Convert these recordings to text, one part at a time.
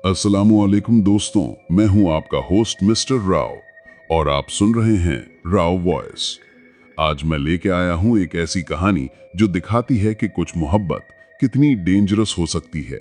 अस्सलामुअलैकुम दोस्तों, मैं हूं आपका होस्ट मिस्टर राव और आप सुन रहे हैं राव वॉइस। आज मैं लेके आया हूं एक ऐसी कहानी जो दिखाती है कि कुछ मोहब्बत कितनी डेंजरस हो सकती है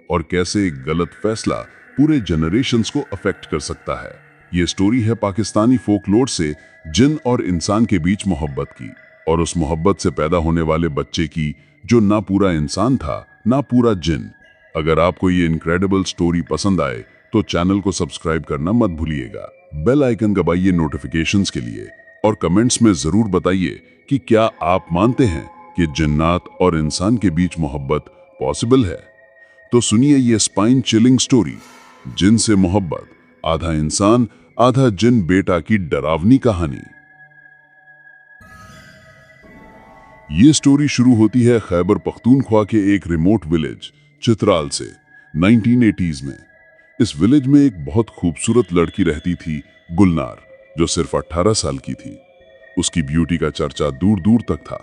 और कैसे एक गलत फैसला पूरे जनरेशंस को अफेक्ट कर सकता है। ये स्टोरी है पाकिस्तानी फोकलोर से जिन और इंसान के बीच मोहब्बत की और उस मोहब्बत से पैदा होने वाले बच्चे की जो ना पूरा इंसान था ना पूरा जिन। अगर आपको ये इनक्रेडिबल स्टोरी पसंद आए तो चैनल को सब्सक्राइब करना मत भूलिएगा। बेल आइकन दबाइए नोटिफिकेशंस के लिए और कमेंट्स में जरूर बताइए कि क्या आप मानते हैं कि जिन्नात और इंसान के बीच मोहब्बत पॉसिबल है। तो सुनिए ये स्पाइन चिलिंग स्टोरी, जिन से मोहब्बत, आधा इंसान आधा जिन बेटा की डरावनी कहानी। ये स्टोरी शुरू होती है खैबर पख्तूनख्वा के एक रिमोट विलेज चित्राल से 1980s में। इस विलेज में एक बहुत खूबसूरत लड़की रहती थी, गुलनार, जो सिर्फ 18 साल की थी। उसकी ब्यूटी का चर्चा दूर दूर तक था।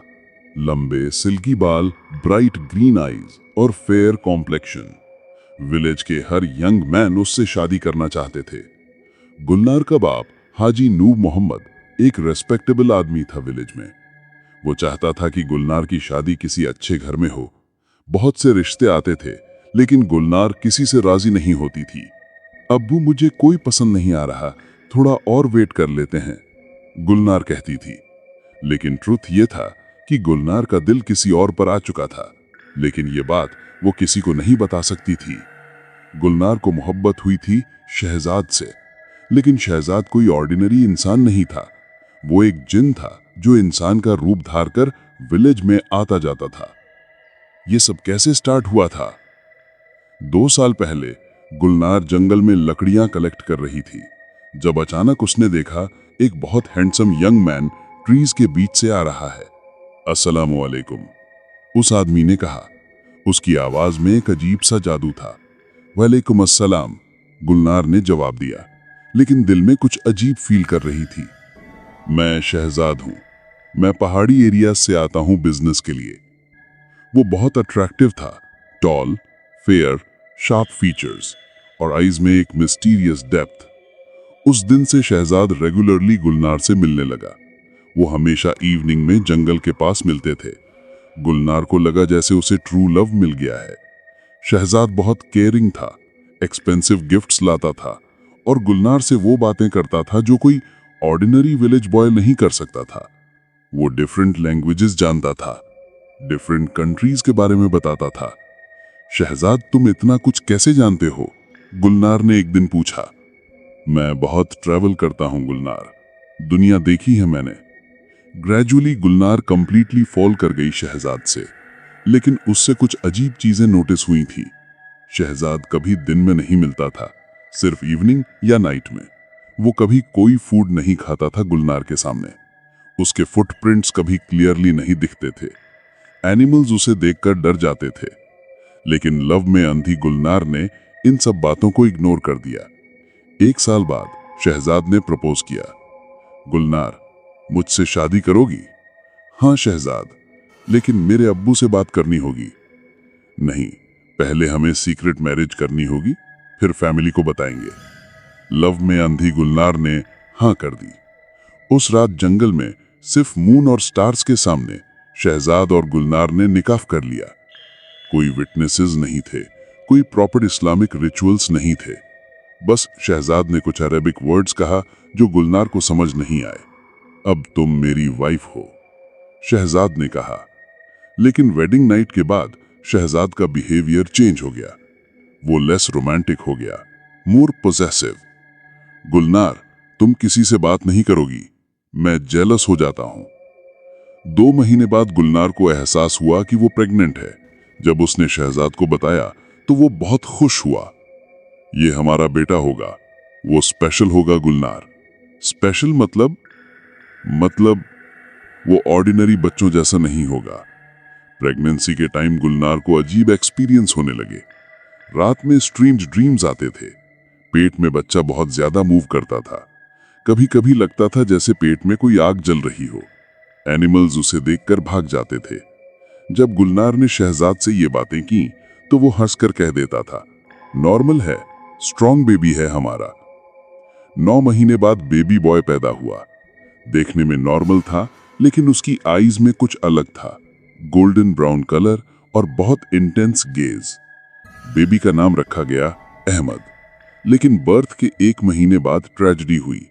लंबे सिल्की बाल, ब्राइट ग्रीन आईज और फेयर कॉम्प्लेक्शन। विलेज के हर यंग मैन उससे शादी करना चाहते थे। गुलनार का बाप हाजी नूब मोहम्मद एक रेस्पेक्टेबल आदमी था विलेज में। वो चाहता था कि गुलनार की शादी किसी अच्छे घर में हो। बहुत से रिश्ते आते थे, लेकिन गुलनार किसी से राजी नहीं होती थी। अब्बू, मुझे कोई पसंद नहीं आ रहा, थोड़ा और वेट कर लेते हैं, गुलनार कहती थी। लेकिन ट्रुथ ये था कि गुलनार का दिल किसी और पर आ चुका था, लेकिन ये बात वो किसी को नहीं बता सकती थी। गुलनार को मोहब्बत हुई थी शहजाद से, लेकिन शहजाद कोई ऑर्डिनरी इंसान नहीं था। वो एक जिन था जो इंसान का रूप धार कर विलेज में आता जाता था। ये सब कैसे स्टार्ट हुआ था? 2 साल पहले गुलनार जंगल में लकड़ियां कलेक्ट कर रही थी, जब अचानक उसने देखा एक बहुत हैंडसम यंग मैन ट्रीज के बीच से आ रहा है। अस्सलामु अलैकुम, उस आदमी ने कहा। उसकी आवाज में एक अजीब सा जादू था। वालेकुम अस्सलाम, गुलनार ने जवाब दिया, लेकिन दिल में कुछ अजीब फील कर रही थी। मैं शहजाद हूं, मैं पहाड़ी एरिया से आता हूं बिजनेस के लिए। वो बहुत अट्रैक्टिव था, टॉल, फेयर, शार्प फीचर्स और आईज में एक मिस्टीरियस डेप्थ। उस दिन से शहजाद रेगुलरली गुलनार से मिलने लगा। वो हमेशा इवनिंग में जंगल के पास मिलते थे। गुलनार को लगा जैसे उसे ट्रू लव मिल गया है। शहजाद बहुत केयरिंग था, एक्सपेंसिव गिफ्ट्स लाता था और गुलनार से वो बातें करता था जो कोई ऑर्डिनरी विलेज बॉय नहीं कर सकता था। वो डिफरेंट लैंग्वेजेस जानता था, डिफरेंट कंट्रीज के बारे में बताता था। शहजाद, तुम इतना कुछ कैसे जानते हो? गुलनार ने एक दिन पूछा। मैं बहुत ट्रैवल करता हूं गुलनार, दुनिया देखी है मैंने। ग्रेजुअली गुलनार कंप्लीटली फॉल कर गई शहजाद से, लेकिन उससे कुछ अजीब चीजें नोटिस हुई थी। शहजाद कभी दिन में नहीं मिलता था, सिर्फ इवनिंग या नाइट में। वो कभी कोई फूड नहीं खाता था गुलनार के सामने। उसके फुटप्रिंट्स कभी क्लियरली नहीं दिखते थे। एनिमल्स उसे देखकर डर जाते थे। लेकिन लव में अंधी गुलनार ने इन सब बातों को इग्नोर कर दिया। 1 साल बाद शहजाद ने प्रपोज किया। गुलनार, मुझसे शादी करोगी? हाँ शहजाद, लेकिन मेरे अब्बू से बात करनी होगी। नहीं, पहले हमें सीक्रेट मैरिज करनी होगी, फिर फैमिली को बताएंगे। लव में अंधी गुलनार ने हाँ कर दी। उस रात जंगल में सिर्फ मून और स्टार्स के सामने शहजाद और गुलनार ने निकाह कर लिया। कोई विटनेसेस नहीं थे, कोई प्रॉपर इस्लामिक रिचुअल्स नहीं थे। बस शहजाद ने कुछ अरेबिक वर्ड्स कहा जो गुलनार को समझ नहीं आए। अब तुम मेरी वाइफ हो, शहजाद ने कहा। लेकिन वेडिंग नाइट के बाद शहजाद का बिहेवियर चेंज हो गया। वो लेस रोमांटिक हो गया, मोर पोजेसिव। गुलनार, तुम किसी से बात नहीं करोगी, मैं जेलस हो जाता हूं। 2 महीने बाद गुलनार को एहसास हुआ कि वो प्रेग्नेंट है। जब उसने शहजाद को बताया तो वो बहुत खुश हुआ। ये हमारा बेटा होगा, वो स्पेशल होगा गुलनार। स्पेशल मतलब वो ऑर्डिनरी बच्चों जैसा नहीं होगा। प्रेगनेंसी के टाइम गुलनार को अजीब एक्सपीरियंस होने लगे। रात में स्ट्रेंज ड्रीम्स आते थे। पेट में बच्चा बहुत ज्यादा मूव करता था। कभी कभी लगता था जैसे पेट में कोई आग जल रही हो। एनिमल्स उसे देखकर भाग जाते थे। जब गुलनार ने शहजाद से ये बातें की तो वो हंसकर कह देता था, नॉर्मल है, स्ट्रॉन्ग बेबी है हमारा। 9 महीने बाद बेबी बॉय पैदा हुआ। देखने में नॉर्मल था, लेकिन उसकी आईज में कुछ अलग था, गोल्डन ब्राउन कलर और बहुत इंटेंस गेज। बेबी का नाम रखा गया अहमद। लेकिन बर्थ के 1 महीने बाद ट्रेजेडी हुई।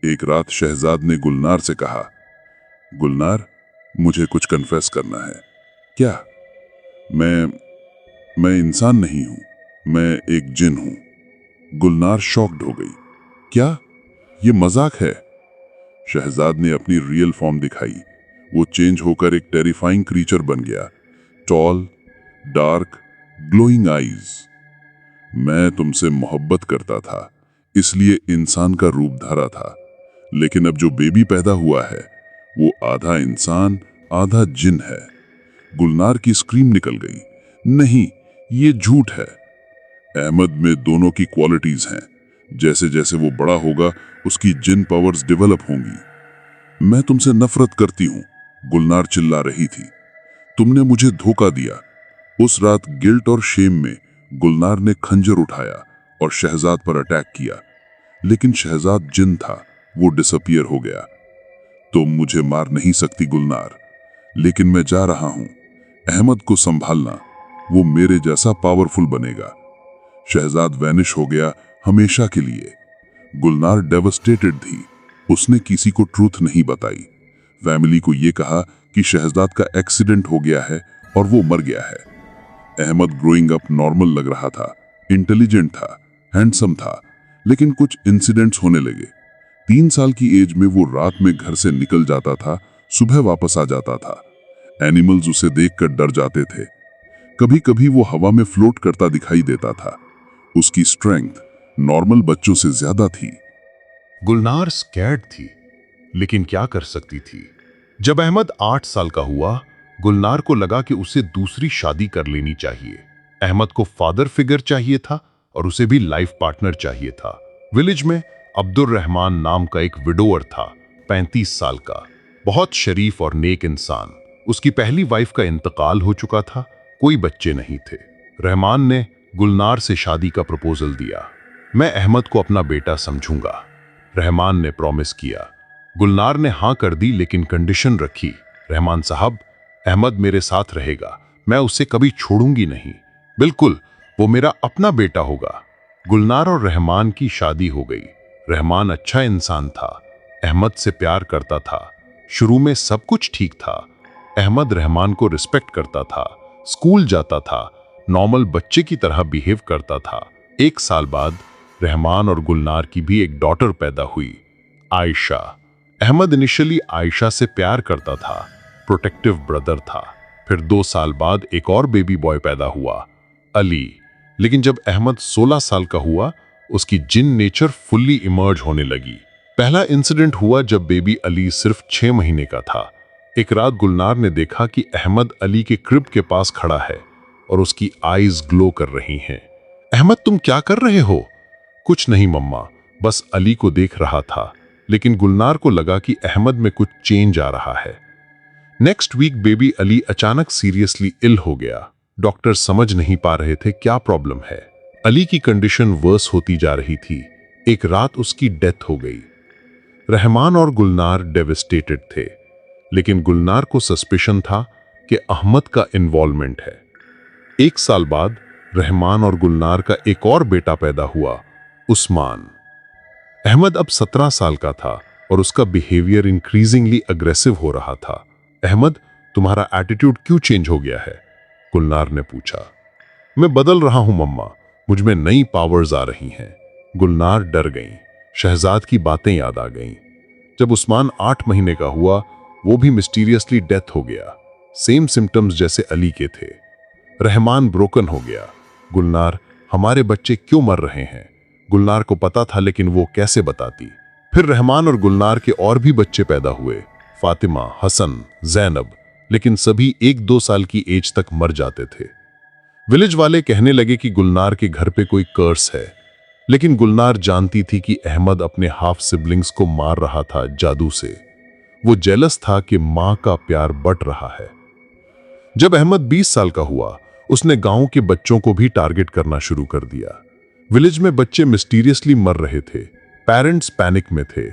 एक रात शहजाद ने गुलनार से कहा, गुलनार, मुझे कुछ कन्फेस करना है। क्या? मैं इंसान नहीं हूं, मैं एक जिन हूं। गुलनार शॉक्ड हो गई। क्या? ये मजाक है? शहजाद ने अपनी रियल फॉर्म दिखाई। वो चेंज होकर एक टेरिफाइंग क्रीचर बन गया, टॉल, डार्क, ग्लोइंग आईज। मैं तुमसे मोहब्बत करता था, इसलिए इंसान का रूप धारा था। लेकिन अब जो बेबी पैदा हुआ है, वो आधा इंसान आधा जिन है। गुलनार की स्क्रीम निकल गई। नहीं, ये झूठ है। अहमद में दोनों की क्वालिटीज हैं। जैसे जैसे वो बड़ा होगा, उसकी जिन पावर्स डेवलप होंगी। मैं तुमसे नफरत करती हूं, गुलनार चिल्ला रही थी। तुमने मुझे धोखा दिया। उस रात गिल्ट और शेम में गुलनार ने खंजर उठाया और शहजाद पर अटैक किया। लेकिन शहजाद जिन था, वो डिसअपियर हो गया। तुम मुझे मार नहीं सकती गुलनार, लेकिन मैं जा रहा हूं। अहमद को संभालना, वो मेरे जैसा पावरफुल बनेगा। शहजाद वैनिश हो गया हमेशा के लिए। गुलनार डेवस्टेटेड थी। उसने किसी को ट्रूथ नहीं बताई। फैमिली को यह कहा कि शहजाद का एक्सीडेंट हो गया है और वो मर गया है। अहमद ग्रोइंग अप नॉर्मल लग रहा था, इंटेलिजेंट था, हैंडसम था, लेकिन कुछ इंसिडेंट्स होने लगे। 3 साल की एज में वो रात में घर से निकल जाता था, सुबह वापस आ जाता था। एनिमल्स उसे देखकर डर जाते थे। कभी कभी वो हवा में फ्लोट करता दिखाई देता था। उसकी स्ट्रेंथ नॉर्मल बच्चों से ज्यादा थी। गुलनार स्कैर्ड थी, लेकिन क्या कर सकती थी? जब अहमद 8 साल का हुआ, गुलनार को लगा कि उसे दूसरी शादी कर लेनी चाहिए। अहमद को फादर फिगर चाहिए था और उसे भी लाइफ पार्टनर चाहिए था। विलेज में अब्दुल रहमान नाम का एक विडोअर था, 35 साल का, बहुत शरीफ और नेक इंसान। उसकी पहली वाइफ का इंतकाल हो चुका था, कोई बच्चे नहीं थे। रहमान ने गुलनार से शादी का प्रपोजल दिया। मैं अहमद को अपना बेटा समझूंगा, रहमान ने प्रॉमिस किया। गुलनार ने हां कर दी, लेकिन कंडीशन रखी, रहमान साहब, अहमद मेरे साथ रहेगा, मैं उसे कभी छोड़ूंगी नहीं। बिल्कुल, वो मेरा अपना बेटा होगा। गुलनार और रहमान की शादी हो गई। रहमान अच्छा इंसान था, अहमद से प्यार करता था। शुरू में सब कुछ ठीक था। अहमद रहमान को रिस्पेक्ट करता था, स्कूल जाता था, नॉर्मल बच्चे की तरह बिहेव करता था। 1 साल बाद रहमान और गुलनार की भी एक डॉटर पैदा हुई, आयशा। अहमद इनिशियली आयशा से प्यार करता था, प्रोटेक्टिव ब्रदर था। फिर 2 साल बाद एक और बेबी बॉय पैदा हुआ, अली। लेकिन जब अहमद 16 साल का हुआ, उसकी जिन नेचर फुल्ली इमर्ज होने लगी। पहला इंसिडेंट हुआ जब बेबी अली सिर्फ 6 महीने का था। एक रात गुलनार ने देखा कि अहमद अली के क्रिब के पास खड़ा है और उसकी आईज ग्लो कर रही हैं। अहमद, तुम क्या कर रहे हो? कुछ नहीं मम्मा, बस अली को देख रहा था। लेकिन गुलनार को लगा कि अहमद में कुछ चेंज आ रहा है। नेक्स्ट वीक बेबी अली अचानक सीरियसली इल हो गया। डॉक्टर समझ नहीं पा रहे थे क्या प्रॉब्लम है। अली की कंडीशन वर्स होती जा रही थी। एक रात उसकी डेथ हो गई। रहमान और गुलनार डेविस्टेटेड थे, लेकिन गुलनार को सस्पिशन था कि अहमद का इन्वॉल्वमेंट है। 1 साल बाद रहमान और गुलनार का एक और बेटा पैदा हुआ, उस्मान। अहमद अब 17 साल का था और उसका बिहेवियर इंक्रीजिंगली अग्रेसिव हो रहा था। अहमद, तुम्हारा एटीट्यूड क्यों चेंज हो गया है? गुलनार ने पूछा। मैं बदल रहा हूं मम्मा, मुझ में नई पावर्स आ रही हैं। गुलनार डर गईं। शहजाद की बातें याद आ गईं। जब उस्मान 8 महीने का हुआ, वो भी मिस्टीरियसली डेथ हो गया। सेम सिम्टम्स जैसे अली के थे। रहमान ब्रोकन हो गया। गुलनार, हमारे बच्चे क्यों मर रहे हैं? गुलनार को पता था, लेकिन वो कैसे बताती? फिर रहमान और गुलनार के और भी बच्चे पैदा हुए, फातिमा, हसन, जैनब, लेकिन सभी 1-2 साल की एज तक मर जाते थे। विलेज वाले कहने लगे कि गुलनार के घर पे कोई कर्स है, लेकिन गुलनार जानती थी कि अहमद अपने हाफ सिबलिंग्स को मार रहा था जादू से। वो जेलस था कि मां का प्यार बट रहा है। जब अहमद 20 साल का हुआ, उसने गांव के बच्चों को भी टारगेट करना शुरू कर दिया। विलेज में बच्चे मिस्टीरियसली मर रहे थे, पेरेंट्स पैनिक में थे।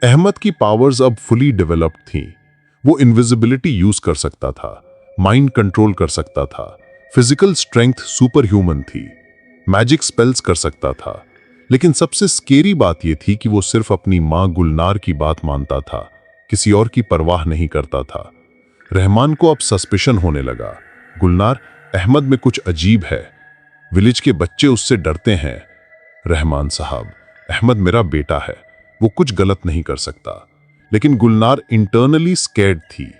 अहमद की पावर्स अब फुली डेवलप्ड थीं। वो इनविजिबिलिटी यूज कर सकता था, माइंड कंट्रोल कर सकता था, फिजिकल स्ट्रेंथ सुपर ह्यूमन थी, मैजिक स्पेल्स कर सकता था। लेकिन सबसे स्केरी बात यह थी कि वो सिर्फ अपनी मां गुलनार की बात मानता था, किसी और की परवाह नहीं करता था। रहमान को अब सस्पिशन होने लगा। गुलनार, अहमद में कुछ अजीब है। विलेज के बच्चे उससे डरते हैं। रहमान साहब, अहमद मेरा बेटा है, वो कुछ गलत नहीं कर सकता। लेकिन गुलनार इंटरनली स्कैर्ड थी।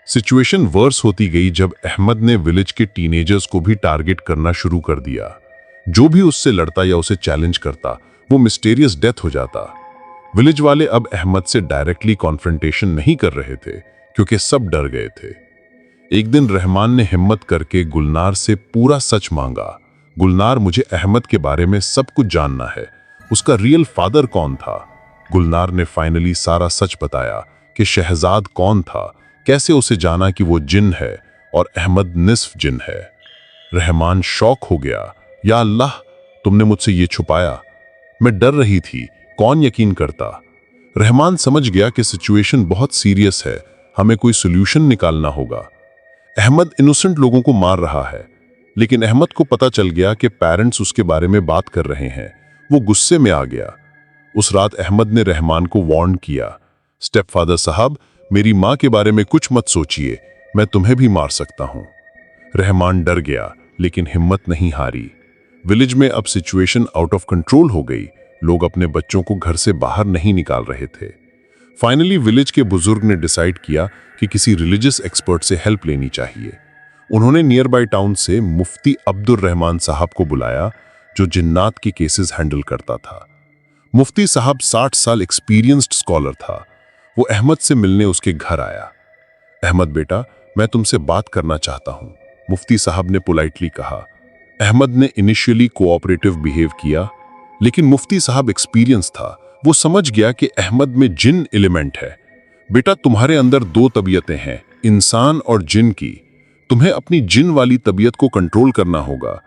सिचुएशन वर्स होती गई जब अहमद ने विलेज के टीनेजर्स को भी टारगेट करना शुरू कर दिया। जो भी उससे लड़ता या उसे चैलेंज करता, वो मिस्टीरियस डेथ हो जाता। विलेज वाले अब अहमद से डायरेक्टली कॉन्फ्रंटेशन नहीं कर रहे थे, क्योंकि सब डर गए थे। एक दिन रहमान ने हिम्मत करके गुलनार से पूरा सच मांगा। गुलनार, मुझे अहमद के बारे में सब कुछ जानना है। उसका रियल फादर कौन था? गुलनार ने फाइनली सारा सच बताया कि शहजाद कौन था, कैसे उसे जाना कि वो जिन है और अहमद निस्फ जिन है। रहमान शॉक हो गया। या अल्लाह, तुमने मुझसे ये छुपाया। मैं डर रही थी, कौन यकीन करता। रहमान समझ गया कि सिचुएशन बहुत सीरियस है, हमें कोई सोल्यूशन निकालना होगा। अहमद इनोसेंट लोगों को मार रहा है, लेकिन अहमद को पता चल गया कि पेरेंट्स उसके बारे में बात कर रहे हैं। वो गुस्से में आ गया। उस रात अहमद ने रहमान को वार्न किया, स्टेप फादर साहब, मेरी मां के बारे में कुछ मत सोचिए, मैं तुम्हें भी मार सकता हूं। रहमान डर गया, लेकिन हिम्मत नहीं हारी। विलेज में अब सिचुएशन आउट ऑफ कंट्रोल हो गई। लोग अपने बच्चों को घर से बाहर नहीं निकाल रहे थे। फाइनली विलेज के बुजुर्ग ने डिसाइड किया कि किसी रिलीजियस एक्सपर्ट से हेल्प लेनी चाहिए। उन्होंने नियर बाय टाउन से मुफ्ती अब्दुर रहमान साहब को बुलाया, जो जिन्नात के केसेस हैंडल करता था। मुफ्ती साहब 60 साल एक्सपीरियंस्ड स्कॉलर था। वो अहमद से मिलने उसके घर आया। अहमद बेटा, मैं तुमसे बात करना चाहता हूं, मुफ्ती साहब ने पोलाइटली कहा। अहमद ने इनिशियली कोऑपरेटिव बिहेव किया, लेकिन मुफ्ती साहब एक्सपीरियंस था। वो समझ गया कि अहमद में जिन एलिमेंट है। बेटा, तुम्हारे अंदर दो तबीयतें हैं, इंसान और जिन की। तुम्हें अपनी जिन वाली तबीयत को कंट्रोल करना होगा।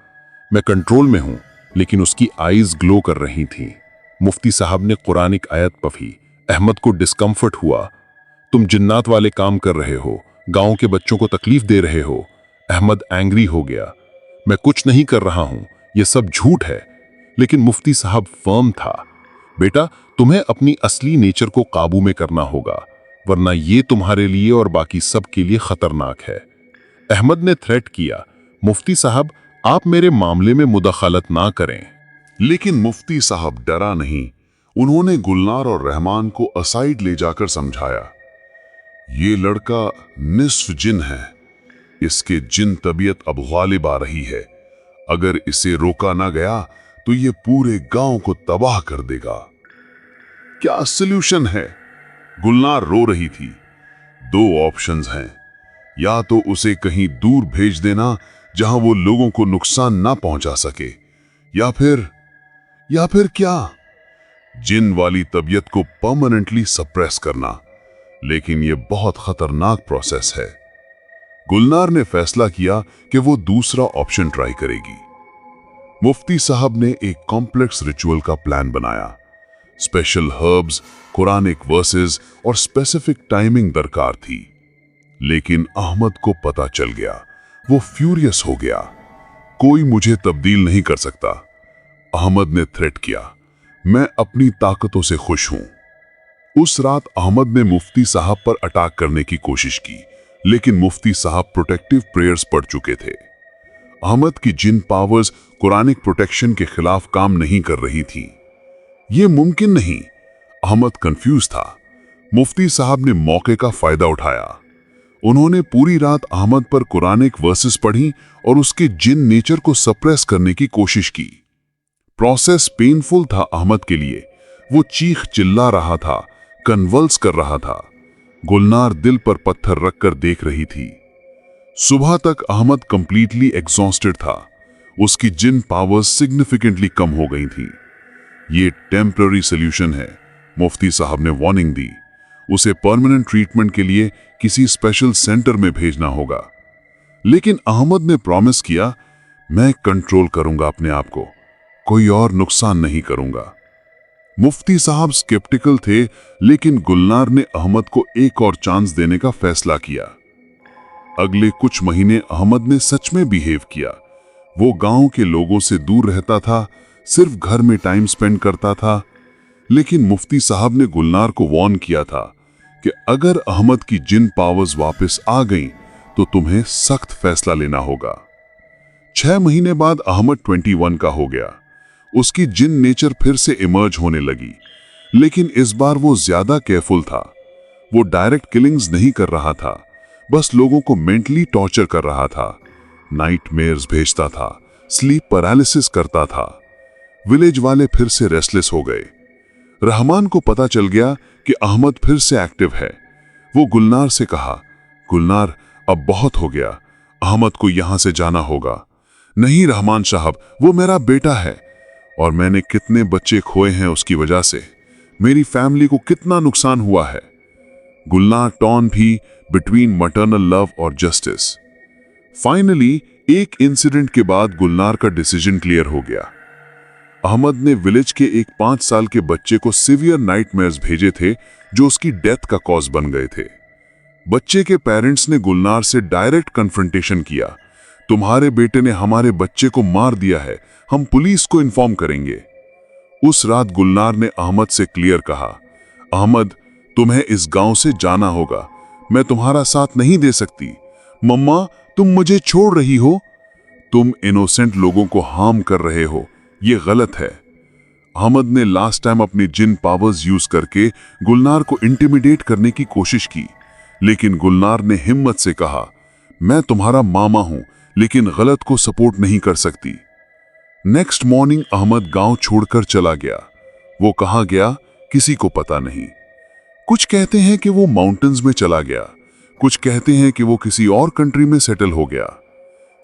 मैं कंट्रोल में हूं, लेकिन उसकी आईज ग्लो कर रही थीं। मुफ्ती साहब ने कुरानिक आयत पढ़ी। अहमद को डिस्कम्फर्ट हुआ। तुम जिन्नात वाले काम कर रहे हो, गांव के बच्चों को तकलीफ दे रहे हो। अहमद एंग्री हो गया। मैं कुछ नहीं कर रहा हूं, यह सब झूठ है। लेकिन मुफ्ती साहब फर्म था। बेटा, तुम्हें अपनी असली नेचर को काबू में करना होगा, वरना ये तुम्हारे लिए और बाकी सब के लिए खतरनाक है। अहमद ने थ्रेट किया, मुफ्ती साहब, आप मेरे मामले में मुदखलत ना करें। लेकिन मुफ्ती साहब डरा नहीं। उन्होंने गुलनार और रहमान को असाइड ले जाकर समझाया, ये लड़का निस्फ जिन है, इसके जिन तबीयत अब गालिब आ रही है। अगर इसे रोका ना गया तो ये पूरे गांव को तबाह कर देगा। क्या सॉल्यूशन है? गुलनार रो रही थी। दो ऑप्शंस हैं, या तो उसे कहीं दूर भेज देना जहां वो लोगों को नुकसान ना पहुंचा सके, या फिर क्या, जिन वाली तबीयत को परमानेंटली सप्रेस करना। लेकिन यह बहुत खतरनाक प्रोसेस है। गुलनार ने फैसला किया कि वो दूसरा ऑप्शन ट्राई करेगी। मुफ्ती साहब ने एक कॉम्प्लेक्स रिचुअल का प्लान बनाया। स्पेशल हर्ब्स, कुरानिक वर्सेस और स्पेसिफिक टाइमिंग दरकार थी। लेकिन अहमद को पता चल गया। वो फ्यूरियस हो गया। कोई मुझे तब्दील नहीं कर सकता, अहमद ने थ्रेट किया। मैं अपनी ताकतों से खुश हूं। उस रात अहमद ने मुफ्ती साहब पर अटैक करने की कोशिश की, लेकिन मुफ्ती साहब प्रोटेक्टिव प्रेयर्स पढ़ चुके थे। अहमद की जिन पावर्स कुरानिक प्रोटेक्शन के खिलाफ काम नहीं कर रही थी। यह मुमकिन नहीं। अहमद कंफ्यूज था। मुफ्ती साहब ने मौके का फायदा उठाया। उन्होंने पूरी रात अहमद पर कुरानिक वर्सेस पढ़ी और उसके जिन नेचर को सप्रेस करने की कोशिश की। प्रोसेस पेनफुल था अहमद के लिए। वो चीख चिल्ला रहा था, कन्वल्स कर रहा था। गुलनार दिल पर पत्थर रखकर देख रही थी। सुबह तक अहमद कंप्लीटली एग्जॉस्टेड था। उसकी जिन पावर्स सिग्निफिकेंटली कम हो गई थी। ये टेम्पररी सॉल्यूशन है, मुफ्ती साहब ने वार्निंग दी। उसे परमानेंट ट्रीटमेंट के लिए किसी स्पेशल सेंटर में भेजना होगा। लेकिन अहमद ने प्रॉमिस किया, मैं कंट्रोल करूंगा अपने आप को। कोई और नुकसान नहीं करूंगा। मुफ्ती साहब स्केप्टिकल थे, लेकिन गुलनार ने अहमद को एक और चांस देने का फैसला किया। अगले कुछ महीने अहमद ने सच में बिहेव किया। वो गांव के लोगों से दूर रहता था, सिर्फ घर में टाइम स्पेंड करता था। लेकिन मुफ्ती साहब ने गुलनार को वार्न किया था कि अगर अहमद की जिन पावर्स वापस आ गईं, तो तुम्हें सख्त फैसला लेना होगा। 6 महीने बाद अहमद 21 का हो गया। उसकी जिन नेचर फिर से इमर्ज होने लगी, लेकिन इस बार वो ज्यादा केयरफुल था। वो डायरेक्ट किलिंग्स नहीं कर रहा था, बस लोगों को मेंटली टॉर्चर कर रहा था। नाइटमेयर्स भेजता था, स्लीप पैरालिसिस करता था। विलेज वाले फिर से रेस्टलेस हो गए। रहमान को पता चल गया कि अहमद फिर से एक्टिव है। वो गुलनार से कहा, गुलनार, अब बहुत हो गया, अहमद को यहां से जाना होगा। नहीं रहमान साहब, वो मेरा बेटा है और मैंने कितने बच्चे खोए हैं उसकी वजह से। मेरी फैमिली को कितना नुकसान हुआ है। गुलनार टॉर्न भी बिटवीन मैटरनल लव और जस्टिस। फाइनली एक इंसिडेंट के बाद गुलनार का डिसीजन क्लियर हो गया। अहमद ने विलेज के एक 5 साल के बच्चे को सीवियर नाइटमेयर्स भेजे थे, जो उसकी डेथ का कॉज बन गए थे। बच्चे के पेरेंट्स ने गुलनार से डायरेक्ट कन्फ्रंटेशन किया। तुम्हारे बेटे ने हमारे बच्चे को मार दिया है, हम पुलिस को इन्फॉर्म करेंगे। उस रात गुलनार ने अहमद से क्लियर कहा, अहमद, तुम्हें इस गांव से जाना होगा, मैं तुम्हारा साथ नहीं दे सकती। मम्मा, तुम मुझे छोड़ रही हो, तुम इनोसेंट लोगों को हार्म कर रहे हो, ये गलत है। अहमद ने लास्ट टाइम अपनी जिन पावर्स यूज करके गुलनार को इंटिमिडेट करने की कोशिश की, लेकिन गुलनार ने हिम्मत से कहा, मैं तुम्हारा मामा हूं, लेकिन गलत को सपोर्ट नहीं कर सकती। नेक्स्ट मॉर्निंग अहमद गांव छोड़कर चला गया। वो कहां गया किसी को पता नहीं। कुछ कहते हैं कि वो माउंटेन्स में चला गया, कुछ कहते हैं कि वो किसी और कंट्री में सेटल हो गया।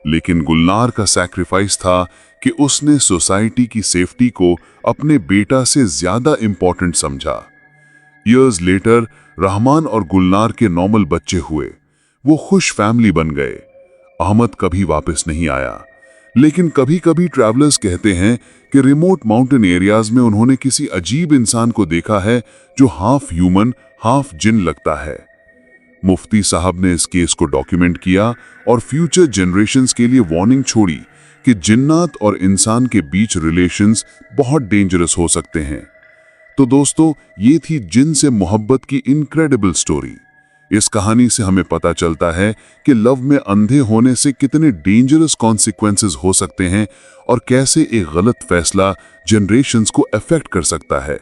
लेकिन गुलनार का सैक्रिफाइस था कि उसने सोसाइटी की सेफ्टी को अपने बेटा से ज्यादा इंपॉर्टेंट समझा। ईयर्स लेटर रहमान और गुलनार के नॉर्मल बच्चे हुए। वो खुश फैमिली बन गए। अहमद कभी वापस नहीं आया, लेकिन कभी कभी ट्रैवलर्स कहते हैं कि रिमोट माउंटेन एरियाज में उन्होंने किसी अजीब इंसान को देखा है जो हाफ ह्यूमन हाफ जिन लगता है। मुफ्ती साहब ने इस केस को डॉक्यूमेंट किया और फ्यूचर जनरेशंस के लिए वार्निंग छोड़ी कि जिन्नात और इंसान के बीच रिलेशंस बहुत डेंजरस हो सकते हैं। तो दोस्तों, ये थी जिन से मोहब्बत की इनक्रेडिबल स्टोरी। इस कहानी से हमें पता चलता है कि लव में अंधे होने से कितने डेंजरस कॉन्सिक्वेंसेस हो सकते हैं और कैसे एक गलत फैसला जनरेशंस को अफेक्ट कर सकता है।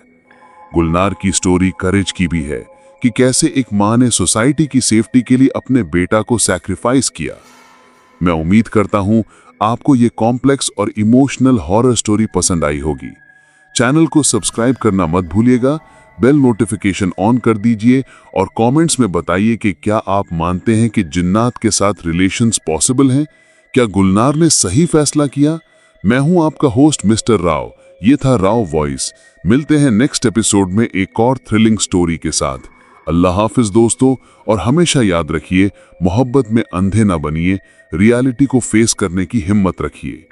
गुलनार की स्टोरी करेज की भी है कि कैसे एक मां ने सोसाइटी की सेफ्टी के लिए अपने बेटा को सैक्रिफाइस किया। मैं उम्मीद करता हूं आपको ये कॉम्प्लेक्स और इमोशनल हॉरर स्टोरी पसंद आई होगी। चैनल को सब्सक्राइब करना मत भूलिएगा, बेल नोटिफिकेशन ऑन कर दीजिए और कमेंट्स में बताइए कि क्या आप मानते हैं कि जिन्नात के साथ रिलेशंस पॉसिबल हैं? क्या गुलनार ने सही फैसला किया? मैं हूं आपका होस्ट मिस्टर राव। ये था राव वॉइस। मिलते हैं नेक्स्ट एपिसोड में एक और थ्रिलिंग स्टोरी के साथ। अल्लाह हाफिज दोस्तों, और हमेशा याद रखिए, मोहब्बत में अंधे ना बनिए, रियलिटी को फेस करने की हिम्मत रखिए।